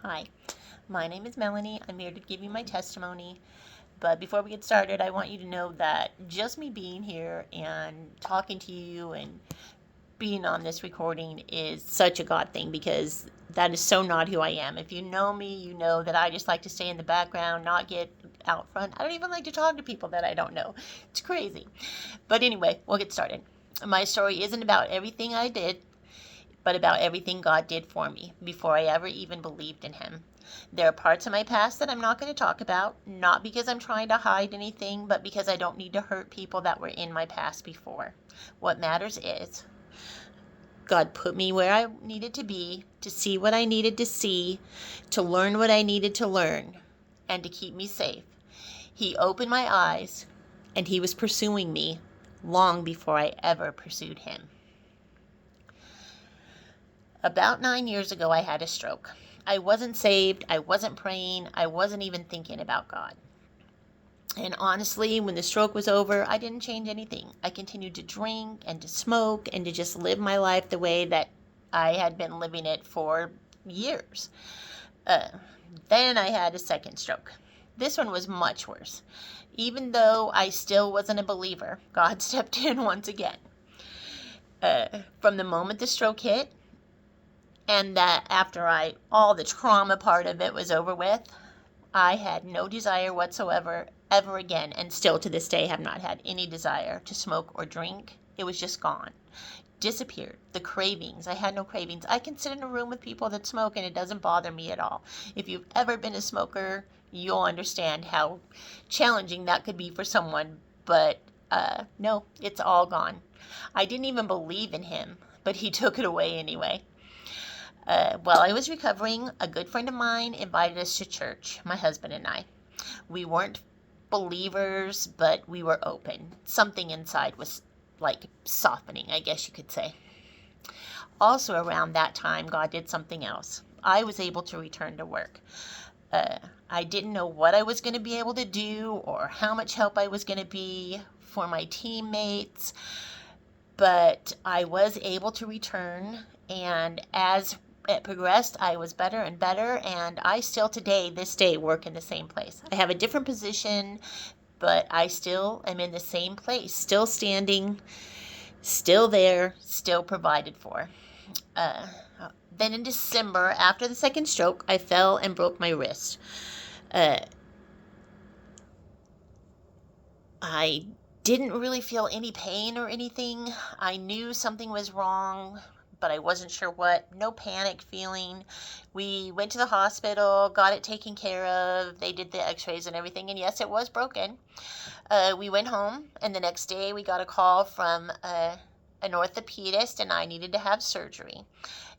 Hi, my name is Melanie. I'm here to give you my testimony. But before we get started, I want you to know that just me being here and talking to you and being on this recording is such a God thing because that is so not who I am. If you know me, you know that I just like to stay in the background, not get out front. I don't even like to talk to people that I don't know. It's crazy. But anyway, we'll get started. My story isn't about everything I did, but about everything God did for me before I ever even believed in Him. There are parts of my past that I'm not going to talk about, not because I'm trying to hide anything, but because I don't need to hurt people that were in my past before. What matters is God put me where I needed to be, to see what I needed to see, to learn what I needed to learn, and to keep me safe. He opened my eyes, and He was pursuing me long before I ever pursued Him. About 9 years ago, I had a stroke. I wasn't saved, I wasn't praying, I wasn't even thinking about God. And honestly, when the stroke was over, I didn't change anything. I continued to drink and to smoke and to just live my life the way that I had been living it for years. Then I had a second stroke. This one was much worse. Even though I still wasn't a believer, God stepped in once again. From the moment the stroke hit, and that after all the trauma part of it was over with, I had no desire whatsoever ever again, and still to this day have not had any desire to smoke or drink. It was just gone. Disappeared. The cravings. I had no cravings. I can sit in a room with people that smoke and it doesn't bother me at all. If you've ever been a smoker, you'll understand how challenging that could be for someone, but no, it's all gone. I didn't even believe in Him, but He took it away anyway. While I was recovering, a good friend of mine invited us to church, my husband and I. We weren't believers, but we were open. Something inside was like softening, I guess you could say. Also, around that time, God did something else. I was able to return to work. I didn't know what I was going to be able to do or how much help I was going to be for my teammates, but I was able to return, and as it progressed, I was better and better, and I still today, this day, work in the same place. I have a different position, but I still am in the same place, still standing, still there, still provided for. Then in December, after the second stroke, I fell and broke my wrist. I didn't really feel any pain or anything. I knew something was wrong, but I wasn't sure what. No panic feeling. We went to the hospital, got it taken care of. They did the x-rays and everything, and yes, it was broken. We went home, and the next day we got a call from an orthopedist, and I needed to have surgery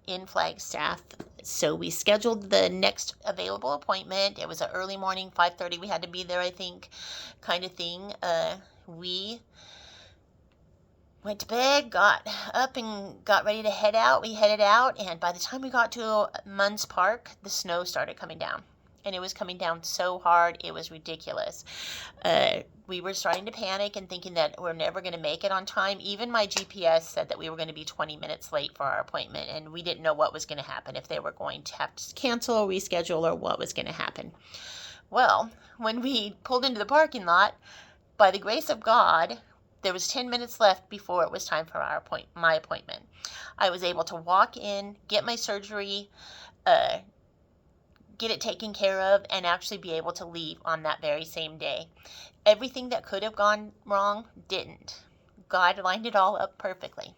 in Flagstaff. So we scheduled the next available appointment. It was an early morning, 5:30. We had to be there, I think, kind of thing. We went to bed, got up and got ready to head out. We headed out, and by the time we got to Munns Park, the snow started coming down. And it was coming down so hard, it was ridiculous. We were starting to panic and thinking that we're never going to make it on time. Even my GPS said that we were going to be 20 minutes late for our appointment, and we didn't know what was going to happen, if they were going to have to cancel or reschedule or what was going to happen. Well, when we pulled into the parking lot, by the grace of God, there was 10 minutes left before it was time for my appointment. I was able to walk in, get my surgery, get it taken care of, and actually be able to leave on that very same day. Everything that could have gone wrong didn't. God lined it all up perfectly.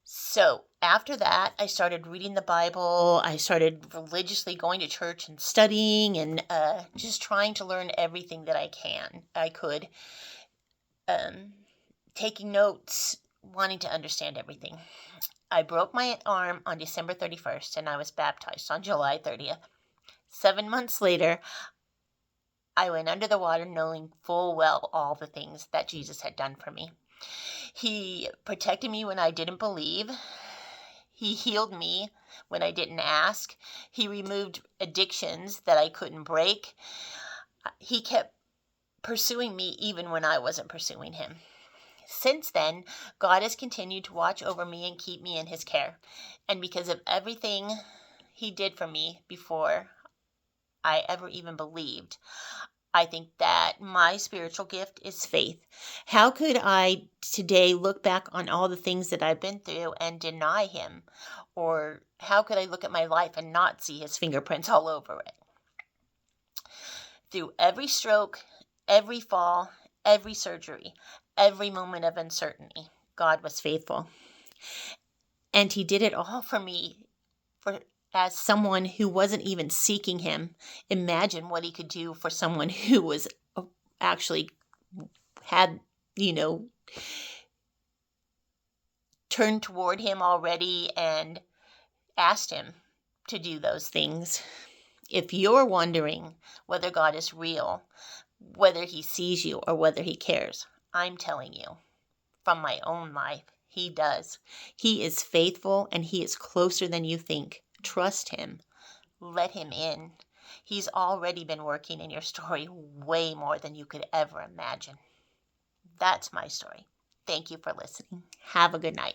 So after that, I started reading the Bible. I started religiously going to church and studying and just trying to learn everything that I could. Taking notes, wanting to understand everything. I broke my arm on December 31st, and I was baptized on July 30th. 7 months later, I went under the water knowing full well all the things that Jesus had done for me. He protected me when I didn't believe. He healed me when I didn't ask. He removed addictions that I couldn't break. He kept pursuing me even when I wasn't pursuing Him. Since then, God has continued to watch over me and keep me in His care. And because of everything He did for me before I ever even believed. I think that my spiritual gift is faith. How could I today look back on all the things that I've been through and deny him? Or how could I look at my life and not see his fingerprints all over it? Through every stroke, every fall, every surgery, every moment of uncertainty, God was faithful. And he did it all for me, as someone who wasn't even seeking him. Imagine what he could do for someone who was actually had, turned toward him already and asked him to do those things. If you're wondering whether God is real, whether he sees you, or whether he cares, I'm telling you from my own life, he does. He is faithful and he is closer than you think. Trust him. Let him in. He's already been working in your story way more than you could ever imagine. That's my story. Thank you for listening. Have a good night.